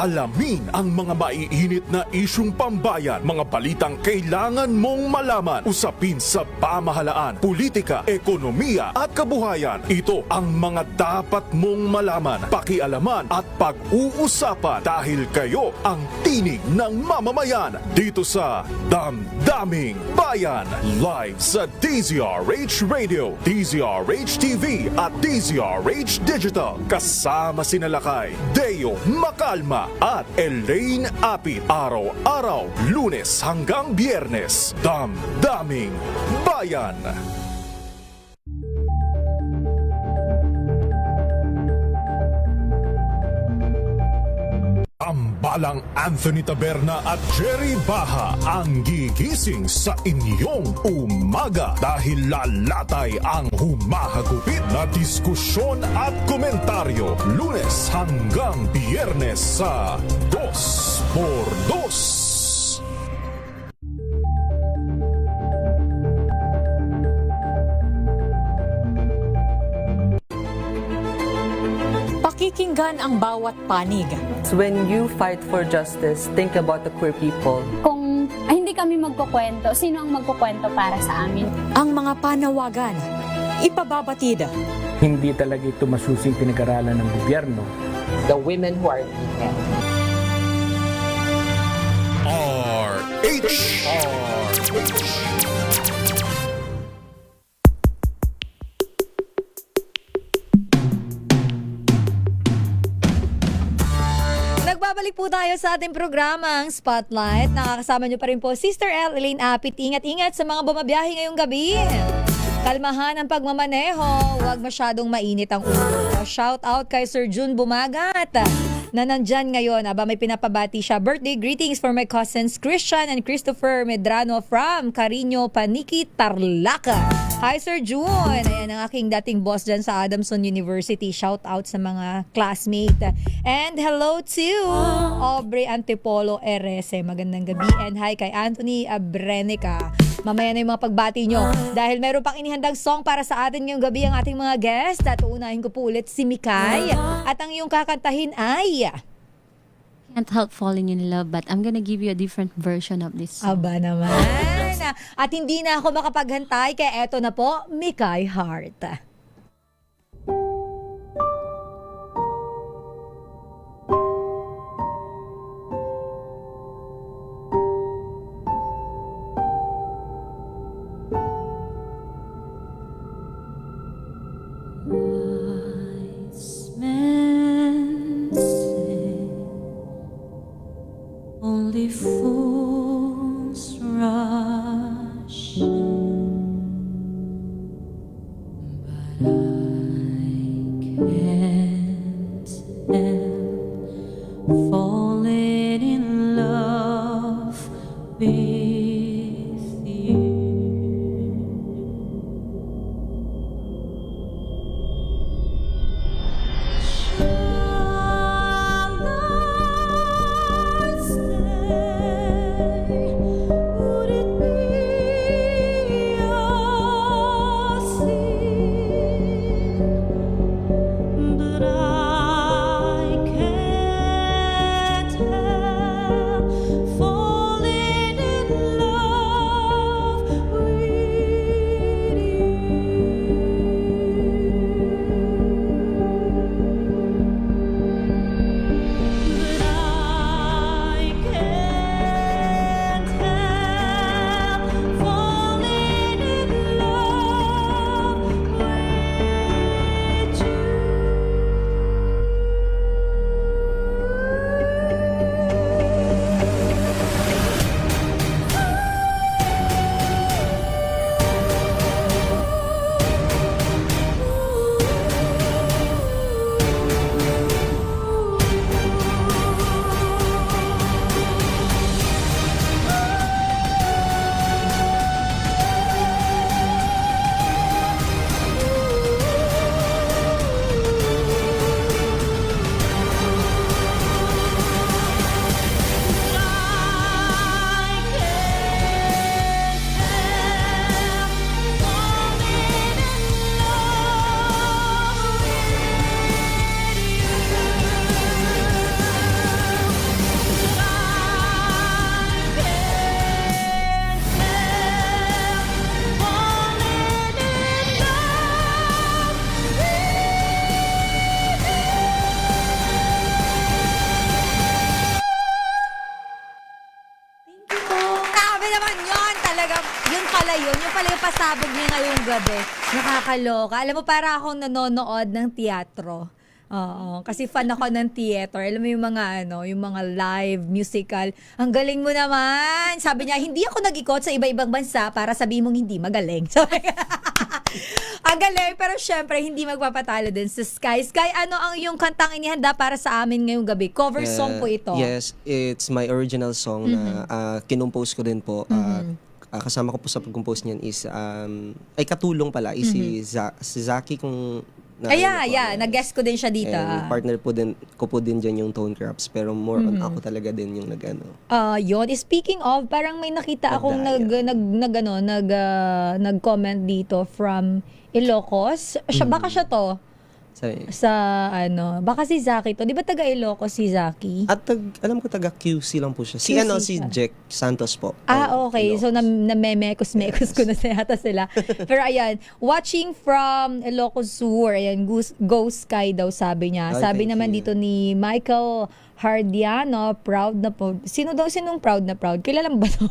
Alamin ang mga maiinit na isyung pambayan, mga balitang kailangan mong malaman, usapin sa pamahalaan, politika, ekonomiya at kabuhayan. Ito ang mga dapat mong malaman, pakialaman at pag-uusapan dahil kayo ang tinig ng mamamayan dito sa Damdaming Bayan. Live sa DZRH Radio, DZRH TV at DZRH Digital. Kasama sina Lakay, Deo Makalma at Elaine Apit. Araw-araw, Lunes hanggang Biyernes. Damdaming Bayan. Tambalang Anthony Taberna at Jerry Baha ang gigising sa inyong umaga dahil lalatay ang humahagupit na diskusyon at komentaryo. Lunes hanggang Biyernes sa 2x2. Pakikinggan ang bawat panig. When you fight for justice, think about the queer people. Kung hindi kami magkukwento, sino ang magkukwento para sa amin? Ang mga panawagan, ipababatid. Hindi talaga ito masusing pinag-aralan ng gobyerno. The women who are beaten. Nagbabalik po tayo sa ating programang Spotlight. Nakakasama niyo pa rin po Sister L, Elaine Apit. Ingat-ingat sa mga bumabiyahe ngayong gabi. Kalmahan ang pagmamaneho. Huwag masyadong mainit ang ulo. Shout out kay Sir June Bumagat na nandyan ngayon. Aba, may pinapabati siya. Birthday greetings for my cousins Christian and Christopher Medrano from Carino, Paniki, Tarlac. Hi Sir June. Ayan ang aking dating boss dyan sa Adamson University. Shout out sa mga classmate. And hello to Aubrey Antipolo RS. Magandang gabi. And hi kay Anthony Abrenica. Mamaya na yung mga pagbati nyo. Dahil meron pang inihandang song para sa atin ngayong gabi ang ating mga guest. At uunahin ko po ulit si Mikay. At ang iyong kakantahin ay... Can't help falling in love, but I'm gonna give you a different version of this song. Aba naman. At hindi na ako makapaghantay, kaya eto na po, Mikay Heart. Only fools rush in, but I can't help falling in love with you. Yung pala yung pasabog niya ngayong gabi. Nakakaloka. Alam mo, para akong nanonood ng teatro. Oo, kasi fan ako ng theater. Alam mo yung mga yung mga live musical. Ang galing mo naman. Sabi niya, hindi ako nag-ikot sa iba-ibang bansa para sabihin mong hindi magaling. Sabi ang galing, pero syempre hindi magpapatalo din sa Sky. Sky, ano ang yung kantang inihanda para sa amin ngayong gabi? Cover song po ito. Yes, it's my original song na kinumpose ko din po. Kasama ko po sa pag-compose niyan is ay katulong pala is si Zaki kung nag-guest ko din siya dito. And partner po din ko po din diyan yung Tone Craps, pero more on ako talaga din yung nag-ano. Yon, speaking of, parang may nakita akong nag-comment dito from Ilocos. Baka siya to. Baka si Zaki to. Di ba taga Ilocos si Zaki? At alam ko taga QC lang po siya. Si Jack Santos po. Okay. Ilocos. So na-memekos ko na yata sila. Pero ayan, watching from Ilocos Sur, ayan, Go Sky daw sabi niya. Sabi naman dito ni Michael Hardiano, proud na po. Sinong proud na proud? Kilala mo ba to?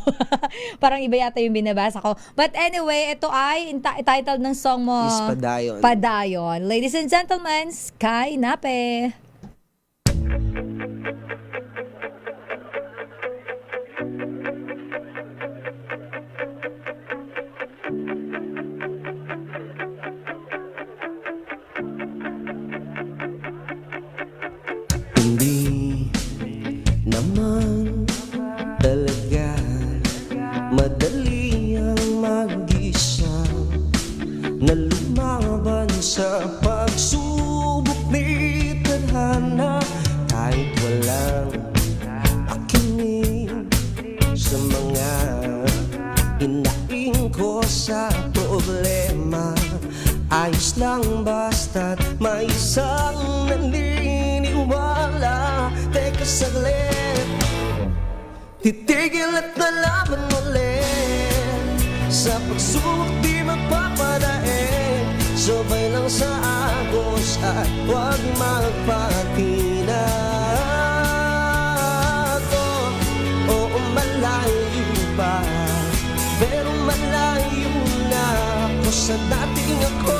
Parang iba yata yung binabasa ko. But anyway, ito ay title ng song mo. Is Padayon. Padayon. Ladies and gentlemen, Sky Nape. Naman talaga madali ang mag-isa na lumaban sa pagsubok ni tadhana. Ayos lang basta't may isang naniniwala. Teka saglit, titigil at lalaban ulit. Sa pagsubok di magpapadaig, sabay lang sa agos at huwag magpatina. Oo, malayo pa, pero malayo na ako sa dating ako.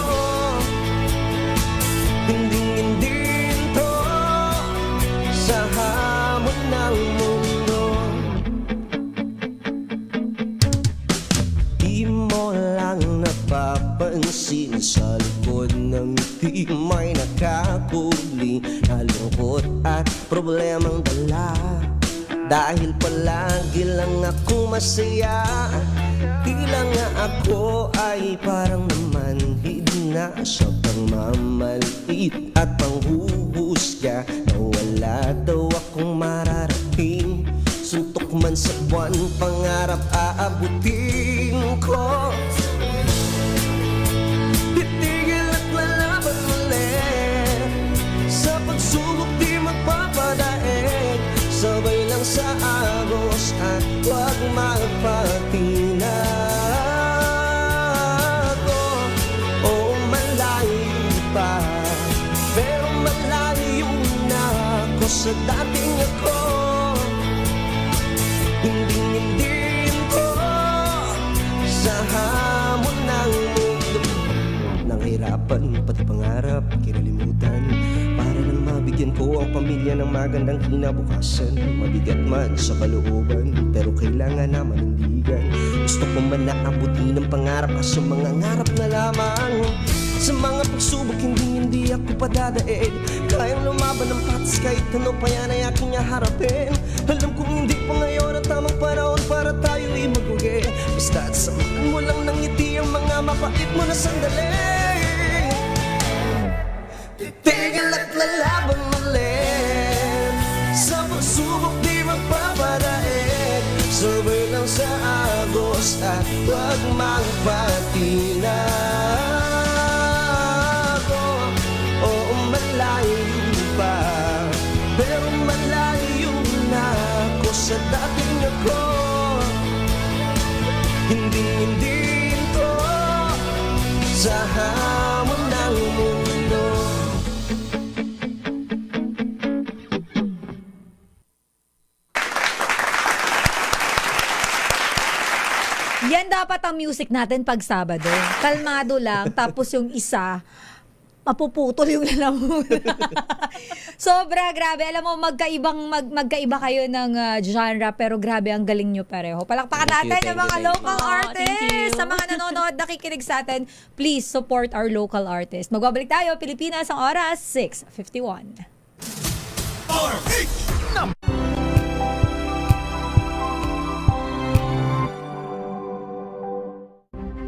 Hindi ito sa hamon ng mundo. Di mo lang napapansin sa likod ng ngiti may nakakubli na lungkot at problemang dala. Dahil palagi lang ako masaya, tila nga ako ay parang namanhid na sa pangmamaliit at panghuhusga, na wala daw akong mararating. Suntok man sa buwan, pangarap aabutin ko. Titigil at lalaban ulit, sa pagsubok di magpapadaig, sabay lang sa agos at huwag magpatina. Oo, malayo pa, pero malayo na ako sa dating ako. Hindi ko sa hamon ng mundo. Nanghirapan, pati pangarap, kinalimutan, para lang mabigyan ko ang pamilya ng magandang kinabukasan. Mabigat man sa kalooban, pero kailangan na manindigan. Gusto ko man naabutin ang pangarap, sa mga ngarap na lamang. Sa mga pagsubok, hindi ako padadaig. Kayang lumaban ng patas kahit ano pa yan ay aking haharapin. Alam kong hindi pa ngayon ang tamang panahon para tayo'y mag-uwi. Basta't samahan mo lang ng ngiti ang mga mapait mo na sandali. Titigil at lalaban ulit, sa pagsubok di magpapadaig, sabay lang sa agos at huwag magpatina. Oo, malayo pa, pero malayo na ako sa dating ako. Hindi ito sa hamon ng mundo. Yan dapat ang music natin pag Sabado. Kalmado lang, tapos yung isa, mapuputol yung lalamunan. Sobra, grabe. Alam mo, magkaiba kayo ng genre, pero grabe, ang galing nyo pareho. Palakpakan natin yung mga local artists. Sa mga nanonood, nakikinig sa atin, please support our local artists. Magbabalik tayo, Pilipinas, ang oras, 6:51.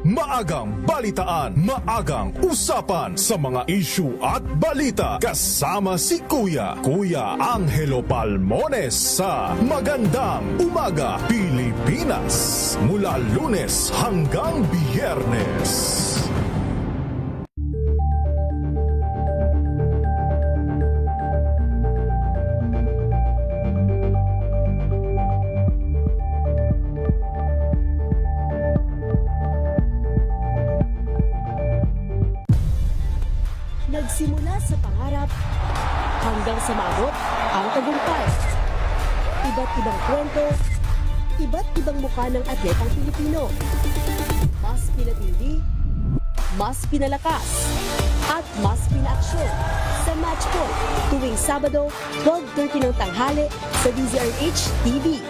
Maagang balitaan, maagang usapan sa mga issue at balita. Kasama si Kuya Angelo Palmones sa Magandang Umaga Pilipinas. Mula Lunes hanggang Biyernes. Nagsimula sa pangarap hanggang sa maabot ang tagumpay. Iba't ibang kwento, iba't ibang mukha ng atletang Pilipino. Mas pinatindi, mas pinalakas, at mas pinaaksyon sa Match Point tuwing Sabado, 12:30 ng tanghali sa DZRH TV.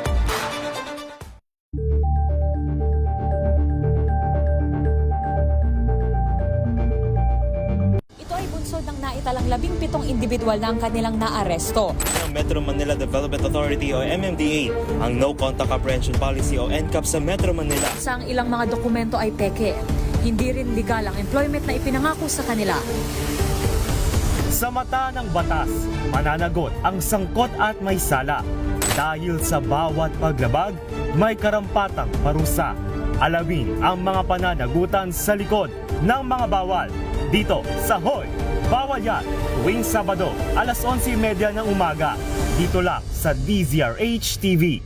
Ng naitalang 17 individual na ang kanilang naaresto. Ng Metro Manila Development Authority o MMDA ang No Contact Apprehension Policy o NCAP sa Metro Manila. Sa ang ilang mga dokumento ay peke, hindi rin legal ang employment na ipinangako sa kanila. Sa mata ng batas, mananagot ang sangkot at may sala. Dahil sa bawat paglabag, may karampatang parusa. Alamin ang mga pananagutan sa likod ng mga bawal Dito sa Hoy! Bawal yan! Tuwing Sabado, alas 11:30 ng umaga. Dito lang sa DZRH TV.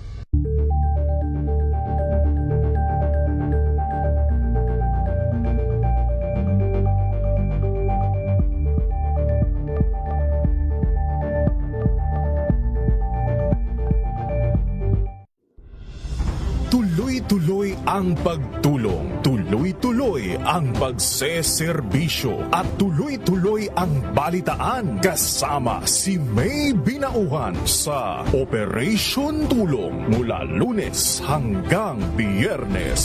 Tuloy-tuloy ang pagtulong, tuloy-tuloy ang pagseserbisyo at tuloy-tuloy ang balitaan kasama si May Binauhan sa Operation Tulong mula Lunes hanggang Biyernes.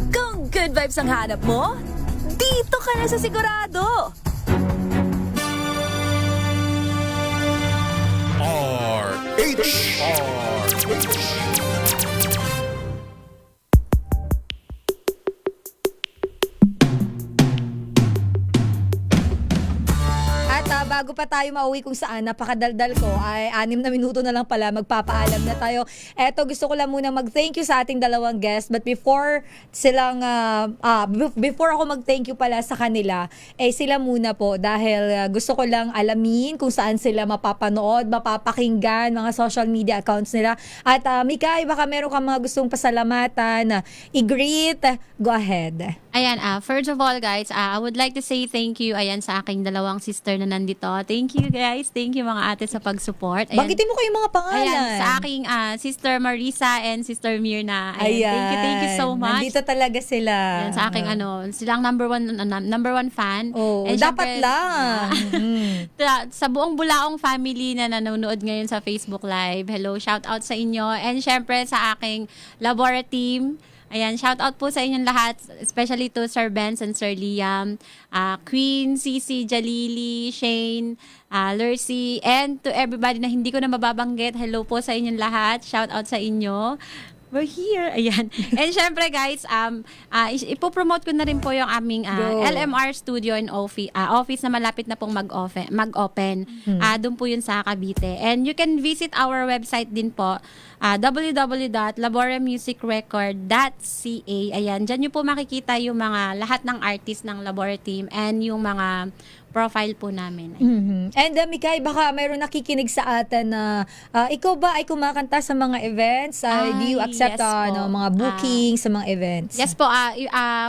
Kung good vibes ang hanap mo, dito ka na sa Sigurado! At bago pa tayo mauwi kung saan, napakadaldal ko, ay 6 na minuto na lang pala, magpapaalam na tayo. Eto, gusto ko lang muna mag-thank you sa ating dalawang guests, but before silang, before ako mag-thank you pala sa kanila, sila muna po, dahil gusto ko lang alamin kung saan sila mapapanood, mapapakinggan, mga social media accounts nila. At Mikay, baka meron kang mga gustong pasalamatan, i-greet, go ahead. Ayan, first of all guys, I would like to say thank you ayan sa aking dalawang sister na nandito. Thank you guys. Thank you mga ate sa pag-support. Ayan. Banggitin mo kayong mga pangalan. Ayan, sa aking sister Marisa and sister Mirna. Ayan, thank you so much. Nandito talaga sila. Ayan, sa aking silang number one fan. Oh, and dapat lang. Sa buong Bulaong family na nanonood ngayon sa Facebook Live, hello, shout out sa inyo. And syempre sa aking Labora team, ayan, shout out po sa inyong lahat, especially to Sir Benz and Sir Liam, Queen, Cici, Jalili, Shane, Lurcy, and to everybody na hindi ko na mababanggit, hello po sa inyong lahat, shout out sa inyo. We're here. Ayan. And syempre guys, ipopromote ko na rin po yung aming LMR studio and office na malapit na pong mag-open. Doon po yun sa Cavite. And you can visit our website din po, www.laboramusicrecord.ca. Ayan, dyan nyo po makikita yung mga lahat ng artist ng Labora team and yung mga profile po namin. And Mikay, baka mayroon nakikinig sa atin na ikaw ba ay kumakanta sa mga events? Do you accept yes mga booking sa mga events? Yes po.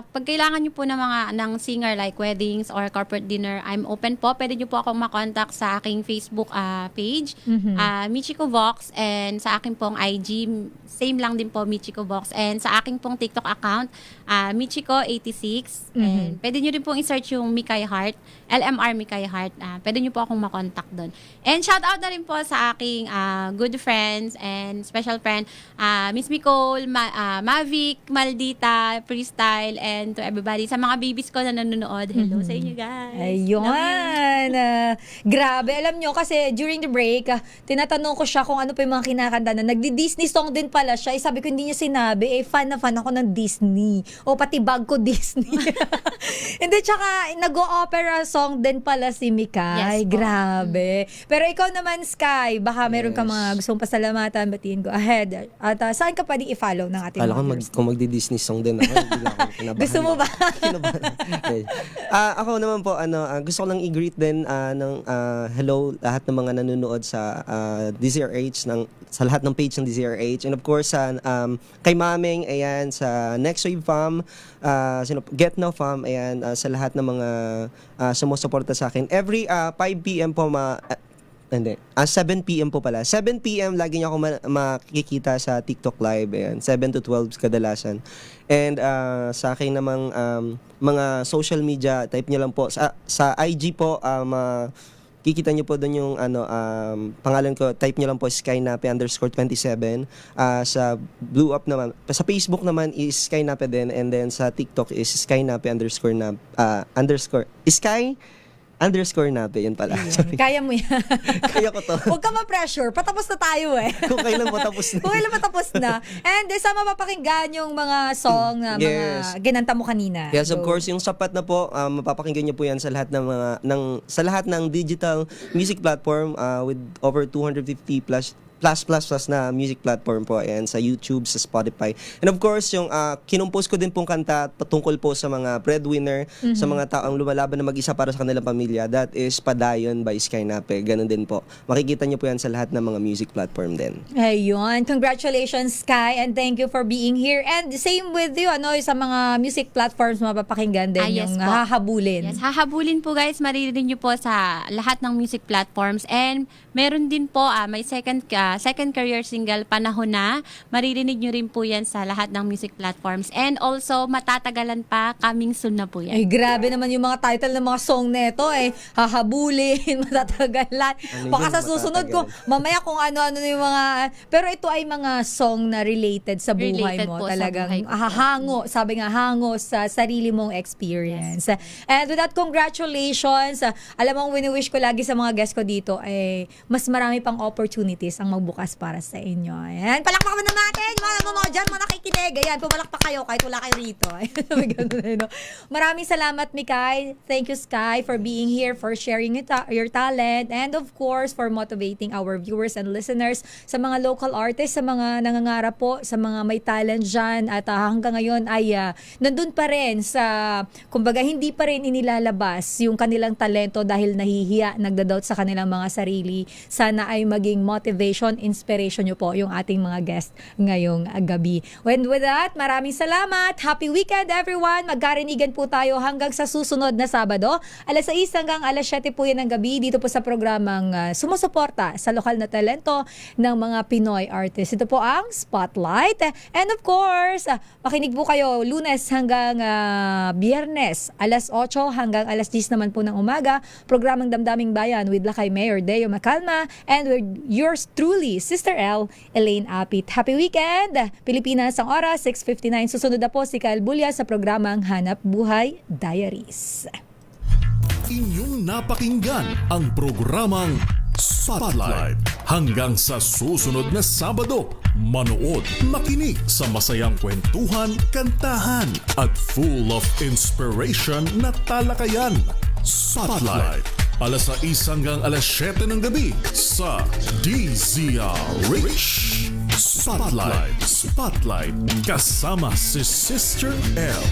Pag kailangan nyo po ng singer like weddings or corporate dinner, I'm open po. Pwede nyo po akong makontak sa aking Facebook page, Michiko Vox, and sa aking pong IG, same lang din po, Michiko Vox. And sa aking pong TikTok account, Michiko86. And pwede nyo rin pong i-search yung Mikay Heart, LMR Mikay Heart. Pwede nyo po akong makontak doon. And shout out na rin po sa aking good friends and special friend, Miss Nicole, Mavic, Maldita, Freestyle, and to everybody. Sa mga babies ko na nanonood, hello sa inyo guys. Ayun. Grabe. Alam nyo, kasi during the break, tinatanong ko siya kung ano pa yung mga kinakanta na. Nagdi-Disney song din pala siya. Sabi ko, hindi niya sinabi, fan na fan ako ng Disney. O pati bag ko Disney. Hindi, tsaka nag-o-opera song din pala si Mikay. Yes, grabe. Pero ikaw naman, Sky, baka meron ka mga gustong pasalamatan, batiin go ahead. At saan ka pwedeng i-follow ng ating Alam ko kung magdi-Disney song din ako, hindi lang ako kinabahan. Gusto mo ba? Okay. Ako naman po, gusto ko lang i-greet din ng hello lahat ng mga nanonood sa DZRH, sa lahat ng page ng DZRH. And of course, kay Maming, ayan, sa Next Wave Fam, Get Now Fam, ayan, sa lahat ng mga sumusuporta sa akin. Every 5 p.m. po 7 p.m. po pala. 7 p.m. lagi niyo ako makikita sa TikTok Live. Ayan, 7 to 12 kadalasan. And sa akin namang mga social media, type niyo lang po. Sa IG po, kikita niyo po doon yung pangalan ko, type niyo lang po Skynape_27. Sa Blue Up naman, sa Facebook naman is Skynape din, and then sa TikTok is Sky_Nape, yun pala. Sorry. Kaya mo yan. Kaya ko to. Huwag ka ma-pressure. Patapos na tayo Kung kailan mo tapos na. Kung kailan matapos na. And sa mapapakinggan yung mga song na mga ginanta mo kanina. Yes, of course, yung Sapat na po, mapapakinggan niyo po yan sa lahat ng sa lahat ng digital music platform with over 250 plus plus na music platform po. Ayan, sa YouTube, sa Spotify. And of course, yung kinumpos ko din pong kanta patungkol po sa mga breadwinner, sa mga taong lumalaban na mag-isa para sa kanilang pamilya. That is Padayon by Sky Nape. Ganun din po. Makikita niyo po yan sa lahat ng mga music platform din. Ayun. Congratulations, Sky, and thank you for being here. And same with you, sa mga music platforms mapapakinggan din Yes yung po. hahabulin. Yes, hahabulin po guys, maririnig nyo po sa lahat ng music platforms. And meron din po, may second career single, Panahon Na. Maririnig nyo rin po yan sa lahat ng music platforms. And also, matatagalan pa, coming soon na po yan. Ay, grabe naman yung mga title ng mga song neto hahabulin, matatagalan. Baka sa susunod ko, mamaya kung ano-ano na yung mga, pero ito ay mga song na related sa buhay Related mo. po sa Talagang buhay ko. hango, sabi nga, hango sa sarili mong experience. And with that, congratulations. Alam mo, wini-wish ko lagi sa mga guests ko dito, mas marami pang opportunities ang magbukas para sa inyo. Ayan, palakpakan na natin, mga dyan, mga nakikinig. Ayan, pumalakpak kayo kahit wala kayo rito. Maraming salamat, Mikay. Thank you, Sky, for being here, for sharing your talent, and of course, for motivating our viewers and listeners sa mga local artists, sa mga nangangarap po, sa mga may talent dyan, at hanggang ngayon ay nandun pa rin sa, kumbaga, hindi pa rin inilalabas yung kanilang talento dahil nahihiya, nagdadoubt sa kanilang mga sarili. Sana ay maging motivation, inspiration nyo po yung ating mga guest ngayong gabi. And with that, maraming salamat. Happy weekend, everyone. Magkarinigan po tayo hanggang sa susunod na Sabado. Alas 6 hanggang alas 7 po yan ng gabi dito po sa programang sumusuporta sa lokal na talento ng mga Pinoy artists. Ito po ang Spotlight. And of course, makinig po kayo Lunes hanggang Biyernes, alas 8 hanggang alas 10 naman po ng umaga. Programang Damdaming Bayan with Lakay Mayor Deo Macalma and with yours truly, Sister L, Elaine Apit. Happy weekend! Pilipinas ang oras, 6:59. Susunod na po si Kyle Bulya sa programang Hanap Buhay Diaries. Inyong napakinggan ang programang Spotlight. Hanggang sa susunod na Sabado, manood, makinig sa masayang kwentuhan, kantahan at full of inspiration na talakayan. Spotlight. Alas 6 hanggang alas 7 ng gabi sa DZRH. Spotlight. Spotlight. Kasama si Sister L.